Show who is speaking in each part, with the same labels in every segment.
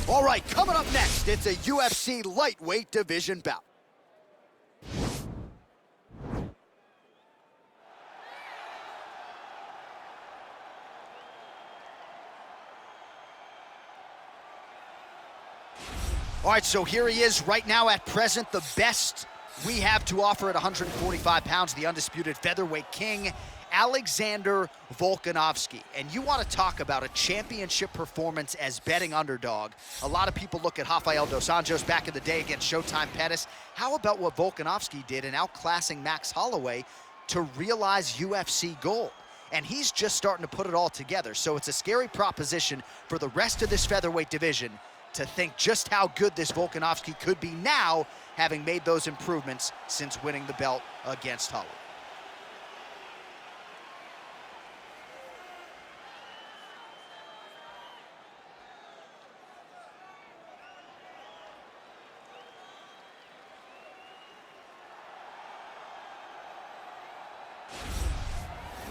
Speaker 1: All right, coming up next, it's a UFC lightweight division bout. All right, so here he is right now at present, the best we have to offer at 145 pounds, the undisputed featherweight king, Alexander Volkanovski. And you want to talk about a championship performance as betting underdog. A lot of people look at Rafael dos Anjos back in the day against Showtime Pettis. How about what Volkanovski did in outclassing Max Holloway to realize UFC gold? And he's just starting to put it all together. So it's a scary proposition for the rest of this featherweight division to think just how good this Volkanovski could be now, having made those improvements since winning the belt against Holloway.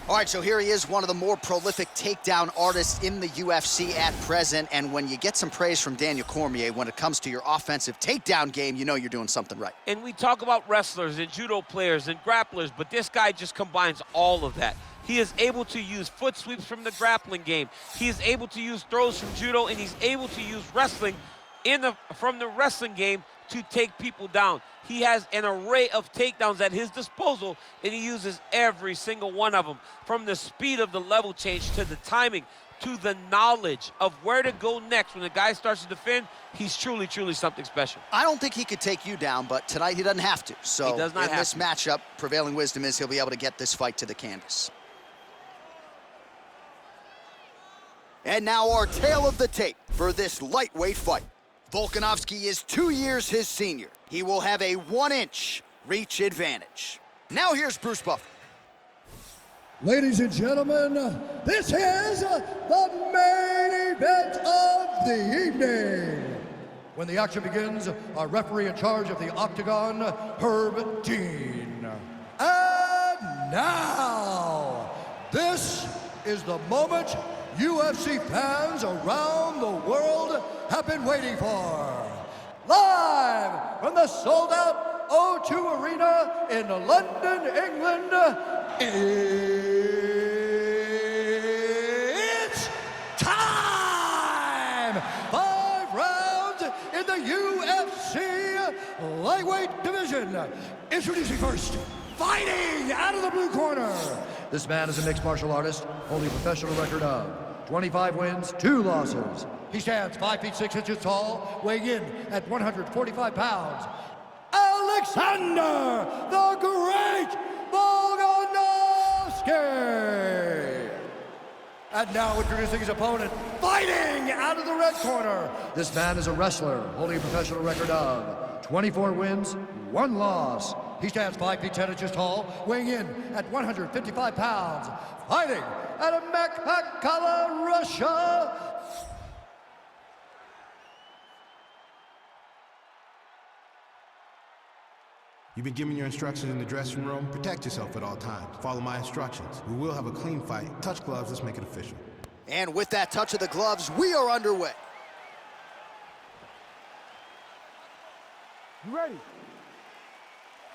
Speaker 1: All right, so here he is, one of the more prolific takedown artists in the UFC at present. And when you get some praise from Daniel Cormier when it comes to your offensive takedown game, you know you're doing something right.
Speaker 2: And we talk about wrestlers and judo players and grapplers, but this guy just combines all of that. He is able to use foot sweeps from the grappling game. He is able to use throws from judo, and he's able to use wrestling from the wrestling game to take people down. He has an array of takedowns at his disposal, and he uses every single one of them, from the speed of the level change to the timing to the knowledge of where to go next. When the guy starts to defend, he's truly, truly something special.
Speaker 1: I don't think he could take you down, but tonight he doesn't have to. So
Speaker 2: he does not
Speaker 1: in this
Speaker 2: to.
Speaker 1: matchup, prevailing wisdom is he'll be able to get this fight to the canvas. And now our tale of the tape for this lightweight fight. Volkanovski is 2 years his senior. He will have a 1-inch reach advantage. Now here's Bruce Buffer.
Speaker 3: Ladies and gentlemen, this is the main event of the evening. When the action begins, our referee in charge of the Octagon, Herb Dean. And now, this is the moment UFC fans around the world have been waiting for. Live from the sold-out O2 Arena in London, England, it's time! 5 rounds in the UFC lightweight division. Introducing first, fighting out of the blue corner. This man is a mixed martial artist, holding a professional record of 25 wins, 2 losses. He stands 5 feet 6 inches tall, weighing in at 145 pounds. Alexander the Great Volkanovski! And now introducing his opponent, fighting out of the red corner. This man is a wrestler, holding a professional record of 24 wins, 1 loss. He stands 5 feet 10 inches tall, weighing in at 155 pounds. Fighting out of Makhachev, Russia.
Speaker 4: You've been given your instructions in the dressing room. Protect yourself at all times. Follow my instructions. We will have a clean fight. Touch gloves, let's make it official.
Speaker 1: And with that touch of the gloves, we are underway.
Speaker 5: You ready?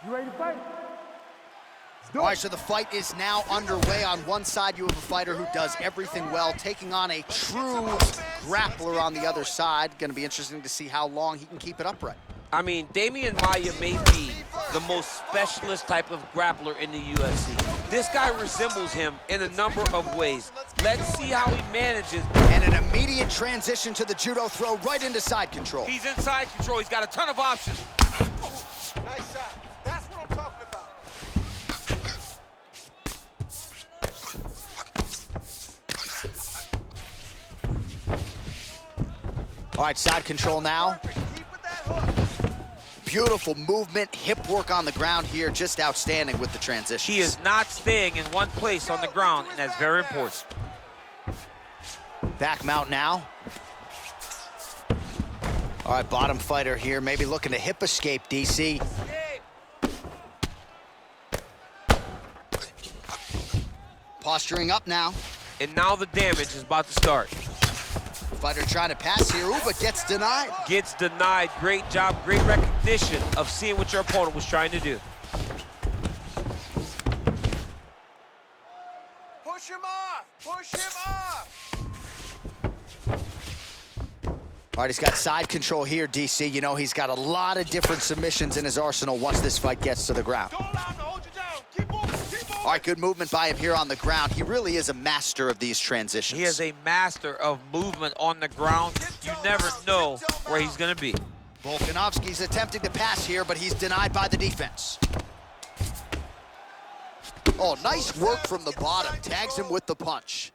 Speaker 5: You ready to fight?
Speaker 1: All right, so the fight is now underway. On one side, you have a fighter who does everything well, taking on a true grappler on the other side. Going to be interesting to see how long he can keep it upright.
Speaker 2: I mean, Damian Maia may be the most specialist type of grappler in the UFC. This guy resembles him in a number of ways. Let's see how he manages.
Speaker 1: And an immediate transition to the judo throw right into side control.
Speaker 2: He's in side control. He's got a ton of options.
Speaker 5: Nice shot. That's what I'm talking about.
Speaker 1: All right, side control now. Beautiful movement, hip work on the ground here, just outstanding with the transition.
Speaker 2: He is not staying in one place on the ground, and that's very important.
Speaker 1: Back mount now. All right, bottom fighter here, maybe looking to hip escape, DC. Posturing up now.
Speaker 2: And now the damage is about to start.
Speaker 1: Fighter trying to pass here, ooh, but gets denied.
Speaker 2: Gets denied. Great job, great recognition of seeing what your opponent was trying to do.
Speaker 5: Push him off! Push him off!
Speaker 1: All right, he's got side control here, DC. You know, he's got a lot of different submissions in his arsenal once this fight gets to the ground.
Speaker 5: Don't allow him to hold you down. Keep moving, keep moving.
Speaker 1: All right, good movement by him here on the ground. He really is a master of these transitions.
Speaker 2: He is a master of movement on the ground. You never know where he's gonna be.
Speaker 1: Volkanovski's attempting to pass here, but he's denied by the defense. Oh, nice work from the bottom. Tags him with the punch.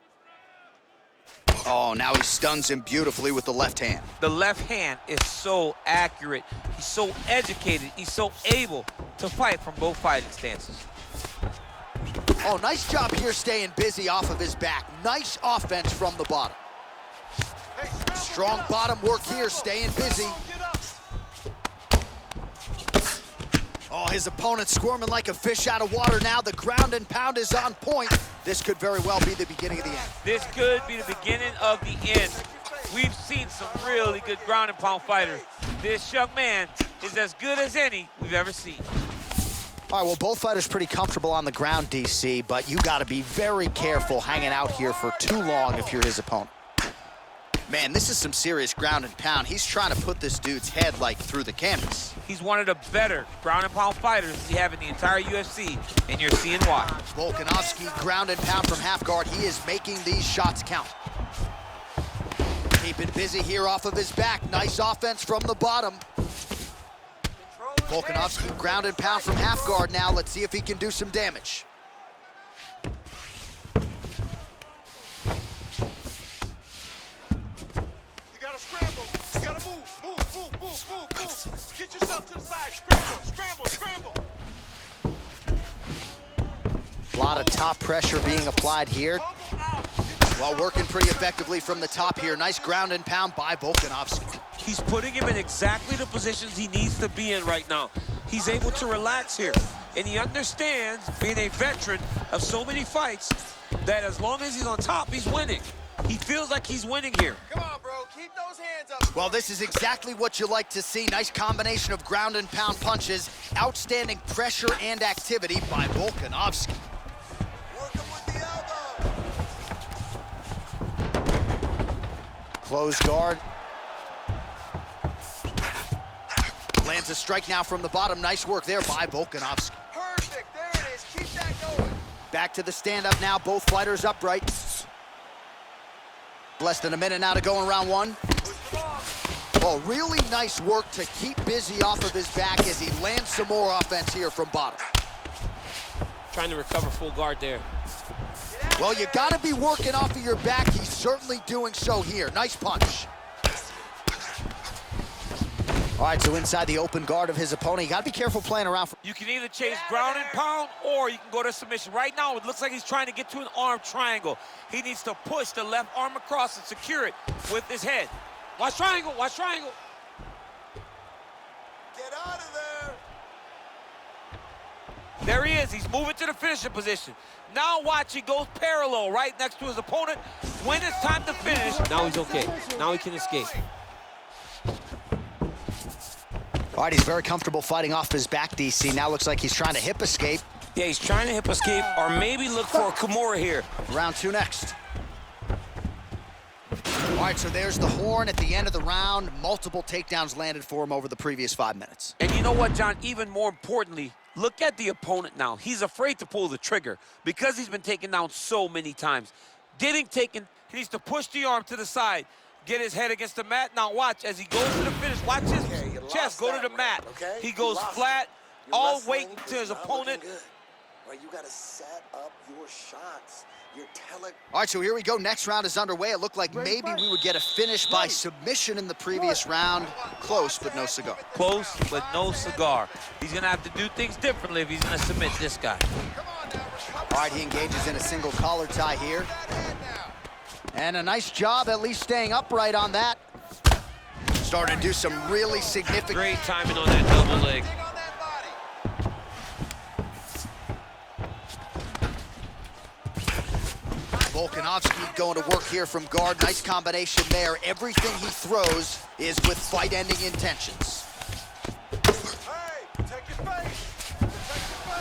Speaker 1: Oh, now he stuns him beautifully with the left hand.
Speaker 2: The left hand is so accurate. He's so educated. He's so able to fight from both fighting stances.
Speaker 1: Oh, nice job here staying busy off of his back. Nice offense from the bottom.
Speaker 5: Hey, scramble,
Speaker 1: Strong
Speaker 5: get up.
Speaker 1: bottom work here, staying busy.
Speaker 5: Get up.
Speaker 1: Oh, his opponent squirming like a fish out of water now. The ground and pound is on point. This could very well be the beginning of the end.
Speaker 2: This could be the beginning of the end. We've seen some really good ground and pound fighters. This young man is as good as any we've ever seen.
Speaker 1: All right, well, both fighters pretty comfortable on the ground, DC, but you got to be very careful hanging out here for too long if you're his opponent. Man, this is some serious ground and pound. He's trying to put this dude's head, like, through the canvas.
Speaker 2: He's one of the better ground and pound fighters we have in the entire UFC, and you're seeing why.
Speaker 1: Volkanovski, ground and pound from half guard. He is making these shots count. Keeping busy here off of his back. Nice offense from the bottom. Volkanovski, ground and pound from half guard now. Let's see if he can do some damage.
Speaker 5: You gotta scramble. You gotta move. Move. Get yourself to the side. Scramble.
Speaker 1: A lot of top pressure being applied here. While working pretty effectively from the top here. Nice ground and pound by Volkanovski.
Speaker 6: He's putting him in exactly the positions he needs to be in right now. He's able to relax here, and he understands, being a veteran of so many fights, that as long as he's on top, he's winning. He feels like he's winning here.
Speaker 5: Come on, bro. Keep those hands up.
Speaker 1: Well, this is exactly what you like to see. Nice combination of ground and pound punches. Outstanding pressure and activity by Volkanovski.
Speaker 5: Work him with the elbow.
Speaker 1: Close guard. Lands a strike now from the bottom. Nice work there by Volkanovski.
Speaker 5: Perfect. There it is. Keep that going.
Speaker 1: Back to the stand-up now. Both fighters upright. Less than a minute now to go in round one. Oh, really nice work to keep busy off of his back as he lands some more offense here from bottom.
Speaker 6: Trying to recover full guard there.
Speaker 1: Well, you got to be working off of your back. He's certainly doing so here. Nice punch. All right, so inside the open guard of his opponent, you got to be careful playing around.
Speaker 2: You can either chase ground and pound, or you can go to submission. Right now, it looks like he's trying to get to an arm triangle. He needs to push the left arm across and secure it with his head. Watch triangle, watch triangle.
Speaker 5: Get out of there.
Speaker 2: There he is. He's moving to the finishing position. Now watch, he goes parallel right next to his opponent. When it's time to finish,
Speaker 6: Now he's okay. Now he can escape.
Speaker 1: All right, he's very comfortable fighting off his back, DC. Now looks like he's trying to hip escape.
Speaker 6: Yeah, he's trying to hip escape or maybe look for a Kimura here.
Speaker 1: Round two next. All right, so there's the horn at the end of the round. Multiple takedowns landed for him over the previous 5 minutes.
Speaker 2: and you know what, John? Even more importantly, look at the opponent now. He's afraid to pull the trigger because he's been taken down so many times. Getting taken, he needs to push the arm to the side, get his head against the mat. Now watch, as he goes to the finish, watch his chest go to the mat.
Speaker 5: Okay?
Speaker 2: He goes
Speaker 5: You lost
Speaker 2: flat,
Speaker 5: it. Your
Speaker 2: all
Speaker 5: wrestling
Speaker 2: waiting to
Speaker 5: is
Speaker 2: his
Speaker 5: not
Speaker 2: opponent.
Speaker 5: looking good. Right, you gotta set up your shots. You're telling.
Speaker 1: All right, so here we go. Next round is underway. It looked like maybe we would get a finish by submission in the previous round. Close, but no cigar.
Speaker 2: Close, but no cigar. He's gonna have to do things differently if he's gonna submit this guy.
Speaker 1: All right, he engages in a single collar tie here. And a nice job at least staying upright on that. Starting to do some really significant...
Speaker 6: Great timing on that double leg.
Speaker 1: Volkanovski going to work here from guard. Nice combination there. Everything he throws is with fight-ending intentions.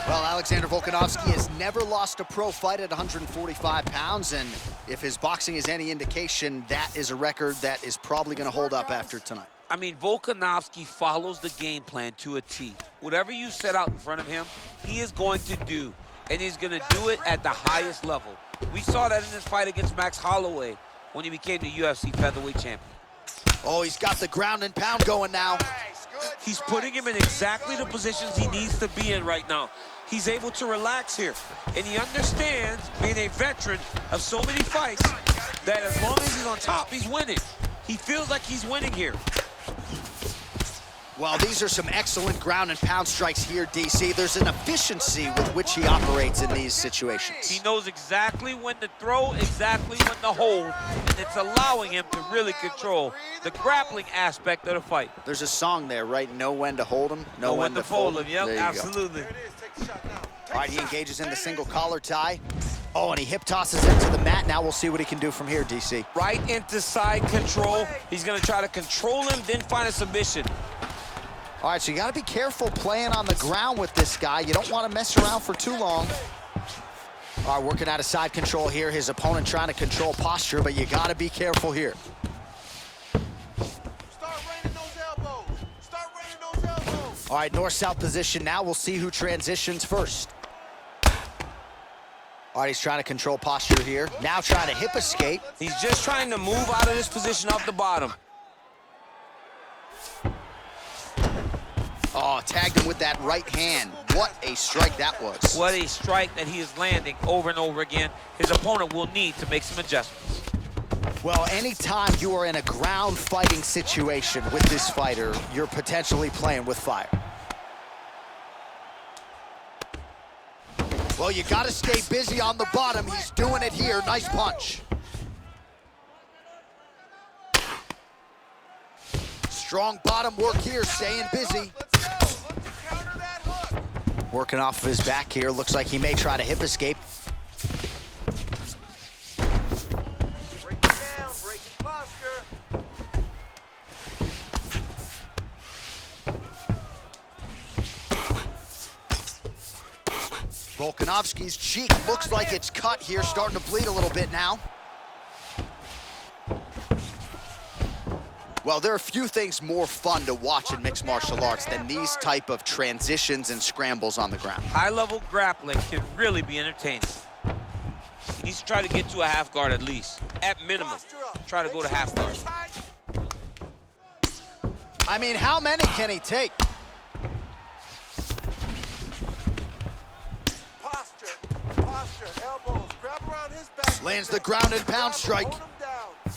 Speaker 1: Well, Alexander Volkanovski has never lost a pro fight at 145 pounds, and if his boxing is any indication, that is a record that is probably going to hold up after tonight.
Speaker 6: I mean, Volkanovski follows the game plan to a T. Whatever you set out in front of him, he is going to do, and he's going to do it at the highest level. We saw that in his fight against Max Holloway when he became the UFC featherweight champion.
Speaker 1: Oh, he's got the ground and pound going now.
Speaker 6: He's putting him in exactly the positions he needs to be in right now. He's able to relax here, and he understands, being a veteran of so many fights, that as long as he's on top, he's winning. He feels like he's winning here.
Speaker 1: Well, these are some excellent ground and pound strikes here, DC. There's an efficiency with which he operates in these situations.
Speaker 2: He knows exactly when to throw, exactly when to hold, and it's allowing him to really control the grappling aspect of the fight.
Speaker 1: There's a song there, right? Know when to hold him, know when to fold him.
Speaker 2: Yep,
Speaker 1: There you
Speaker 2: absolutely.
Speaker 1: go. All right, he engages in the single collar tie. Oh, and he hip tosses into the mat. Now we'll see what he can do from here, DC.
Speaker 6: Right into side control. He's going to try to control him, then find a submission.
Speaker 1: All right, so you got to be careful playing on the ground with this guy. You don't want to mess around for too long. All right, working out of side control here. His opponent trying to control posture, but you got to be careful here.
Speaker 5: Start raining those elbows. Start raining those elbows.
Speaker 1: All right, north-south position now. We'll see who transitions first. All right, he's trying to control posture here. Now trying to hip escape.
Speaker 6: He's just trying to move out of this position off the bottom.
Speaker 1: Oh, tagged him with that right hand. What a strike that was.
Speaker 2: What a strike that he is landing over and over again. His opponent will need to make some adjustments.
Speaker 1: Well, anytime you are in a ground fighting situation with this fighter, you're potentially playing with fire. Well, you got to stay busy on the bottom. He's doing it here. Nice punch. Strong bottom work here, staying busy. Working off of his back here. Looks like he may try to hip escape.
Speaker 5: Break it down, break his posture.
Speaker 1: Volkanovski's cheek looks like it's cut here, starting to bleed a little bit now. Well, there are a few things more fun to watch in mixed martial arts than these type of transitions and scrambles on the ground.
Speaker 2: High-level grappling can really be entertaining. He needs to try to get to a half guard at least. At minimum, try to go to half guard.
Speaker 1: I mean, how many can he take?
Speaker 5: Posture, elbows, grab around his back.
Speaker 1: Lands the ground and pound strike.
Speaker 5: Hold him down.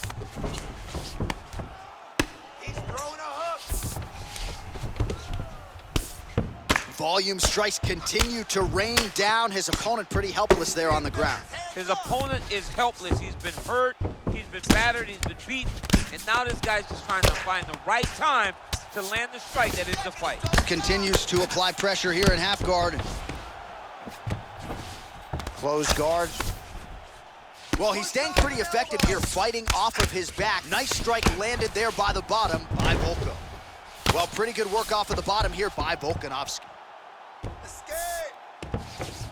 Speaker 5: He's throwing a hook.
Speaker 1: Volume strikes continue to rain down. His opponent pretty helpless there on the ground.
Speaker 2: His opponent is helpless. He's been hurt, he's been battered, he's been beaten, and now this guy's just trying to find the right time to land the strike that is the fight.
Speaker 1: Continues to apply pressure here in half guard. Closed guard. Well, he's staying pretty effective here, fighting off of his back. Nice strike landed there by the bottom by Volko. Well, pretty good work off of the bottom here by Volkanovski.
Speaker 5: Escape.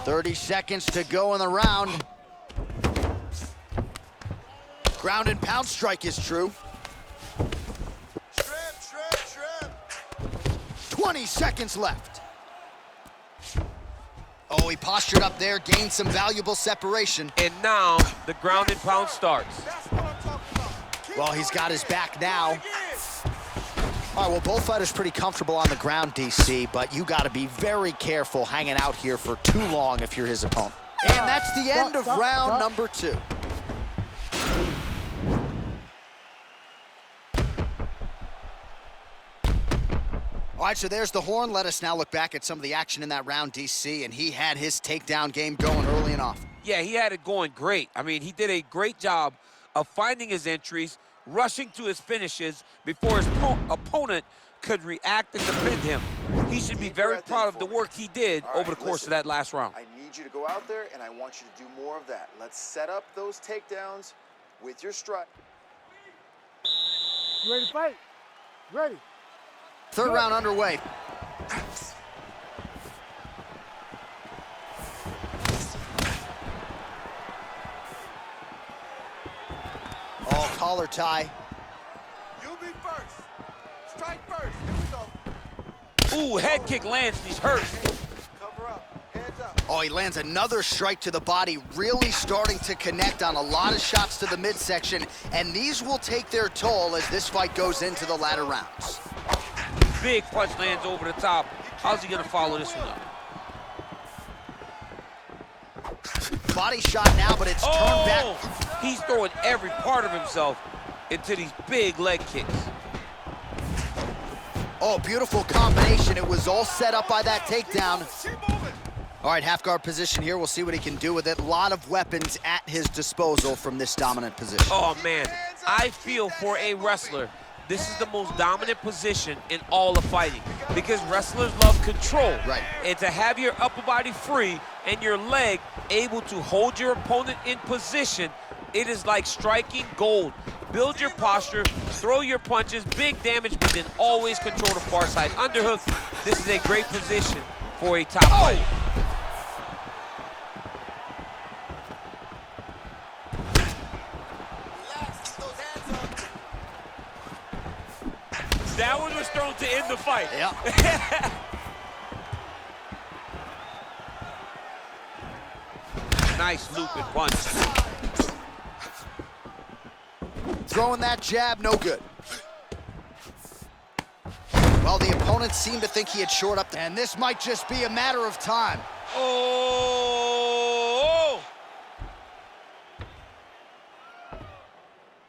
Speaker 1: 30 seconds to go in the round. Ground and pound strike is true.
Speaker 5: Shrimp.
Speaker 1: 20 seconds left. Oh, he postured up there, gained some valuable separation.
Speaker 2: And now the ground and pound starts.
Speaker 5: That's what I'm talking about. Keep
Speaker 1: Well, he's got his back now.
Speaker 5: again.
Speaker 1: All right, well, both fighters pretty comfortable on the ground, DC, but you got to be very careful hanging out here for too long if you're his opponent. And that's the end of round number 2. All right, so there's the horn. Let us now look back at some of the action in that round, DC, and he had his takedown game going early and often.
Speaker 2: Yeah, he had it going great. I mean, he did a great job of finding his entries, rushing to his finishes before his opponent
Speaker 6: could react and defend him. He should be very proud of the work he did over the course of that last round.
Speaker 7: I need you to go out there, and I want you to do more of that. Let's set up those takedowns with your strike.
Speaker 8: You ready to fight? Ready.
Speaker 1: Third round underway. Oh, collar tie.
Speaker 5: You be first. Strike first. Here we go.
Speaker 6: Ooh, head kick lands, and he's hurt.
Speaker 5: Cover up. Heads up.
Speaker 1: Oh, he lands another strike to the body, really starting to connect on a lot of shots to the midsection, and these will take their toll as this fight goes into the latter rounds.
Speaker 6: Big punch lands over the top. How's he gonna follow this one up?
Speaker 1: Body shot now, but it's turned back.
Speaker 6: He's throwing every part of himself into these big leg kicks.
Speaker 1: Oh, beautiful combination. It was all set up by that takedown.
Speaker 5: Keep moving.
Speaker 1: All right, half guard position here. We'll see what he can do with it. A lot of weapons at his disposal from this dominant position.
Speaker 6: Oh, man. I feel for a wrestler, this is the most dominant position in all of fighting because wrestlers love control.
Speaker 1: Right.
Speaker 6: And to have your upper body free and your leg able to hold your opponent in position, it is like striking gold. Build your posture, throw your punches, big damage, but then always control the far side. Underhook, this is a great position for a top fighter.
Speaker 5: Relax. Keep those hands up.
Speaker 6: That one was thrown to end the fight.
Speaker 1: Yeah.
Speaker 6: Nice looping punch.
Speaker 1: Throwing that jab, no good. Well, the opponents seem to think he had shored up, and this might just be a matter of time.
Speaker 6: Oh!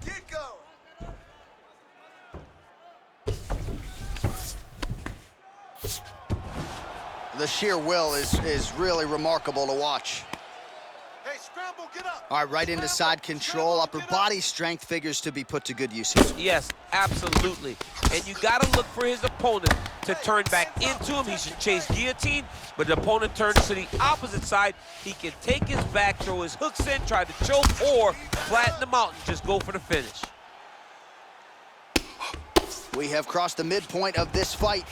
Speaker 5: Get going.
Speaker 1: The sheer will is really remarkable to watch.
Speaker 5: Hey, scramble, get up.
Speaker 1: All right, right into side control. Upper body strength figures to be put to good use here.
Speaker 6: Yes, absolutely. And you got to look for his opponent to turn back into him. He should chase guillotine, but the opponent turns to the opposite side. He can take his back, throw his hooks in, try to choke, or flatten him out and just go for the finish.
Speaker 1: We have crossed the midpoint of this fight.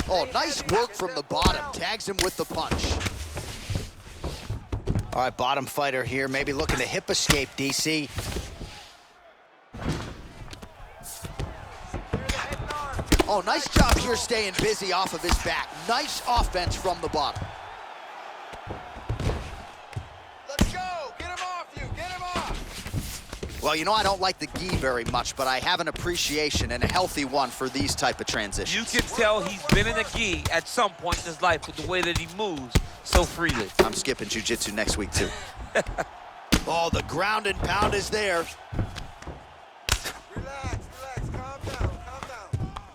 Speaker 1: Oh, nice work from the bottom. Tags him with the punch. All right, bottom fighter here, maybe looking to hip escape, DC. Oh, nice job here staying busy off of his back. Nice offense from the bottom.
Speaker 5: Let's go. Get him off you. Get him off.
Speaker 1: Well, you know, I don't like the gi very much, but I have an appreciation and a healthy one for these type of transitions.
Speaker 6: You can tell he's been in a gi at some point in his life with the way that he moves so freely.
Speaker 1: I'm skipping jiu-jitsu next week, too. Oh, the ground and pound is there.
Speaker 5: Relax, relax. Calm down, calm down.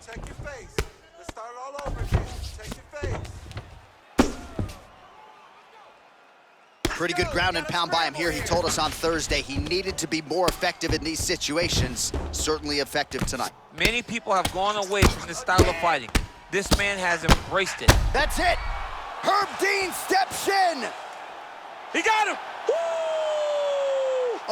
Speaker 5: Check your face. Let's start all over again. Check your face.
Speaker 1: Pretty good ground and pound by him here. He told us on Thursday he needed to be more effective in these situations. Certainly effective tonight.
Speaker 6: Many people have gone away from this style of fighting. This man has embraced it.
Speaker 1: That's it. Herb Dean steps in.
Speaker 6: He got him! Woo!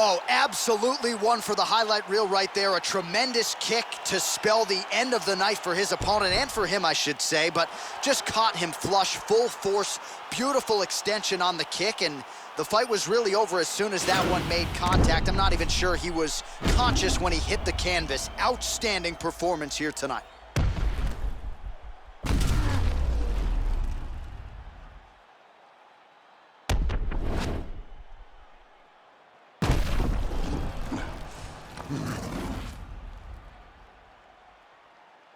Speaker 1: Oh, absolutely one for the highlight reel right there. A tremendous kick to spell the end of the night for his opponent, and for him, I should say, but just caught him flush, full force, beautiful extension on the kick, and the fight was really over as soon as that one made contact. I'm not even sure he was conscious when he hit the canvas. Outstanding performance here tonight.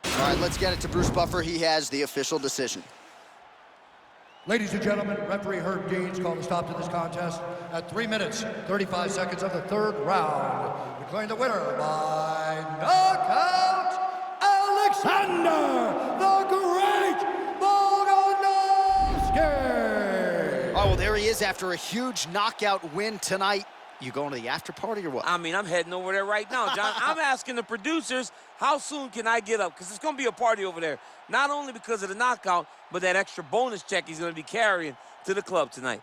Speaker 1: All right, let's get it to Bruce Buffer. He has the official decision.
Speaker 3: Ladies and gentlemen, referee Herb Dean's called a stop to this contest at 3 minutes, 35 seconds of the third round. Declaring the winner by knockout, Alexander the Great Volkanovski!
Speaker 1: Oh, well, there he is after a huge knockout win tonight. You going to the after party or what?
Speaker 6: I mean, I'm heading over there right now, John. I'm asking the producers, how soon can I get up? Because it's going to be a party over there. Not only because of the knockout, but that extra bonus check he's going to be carrying to the club tonight.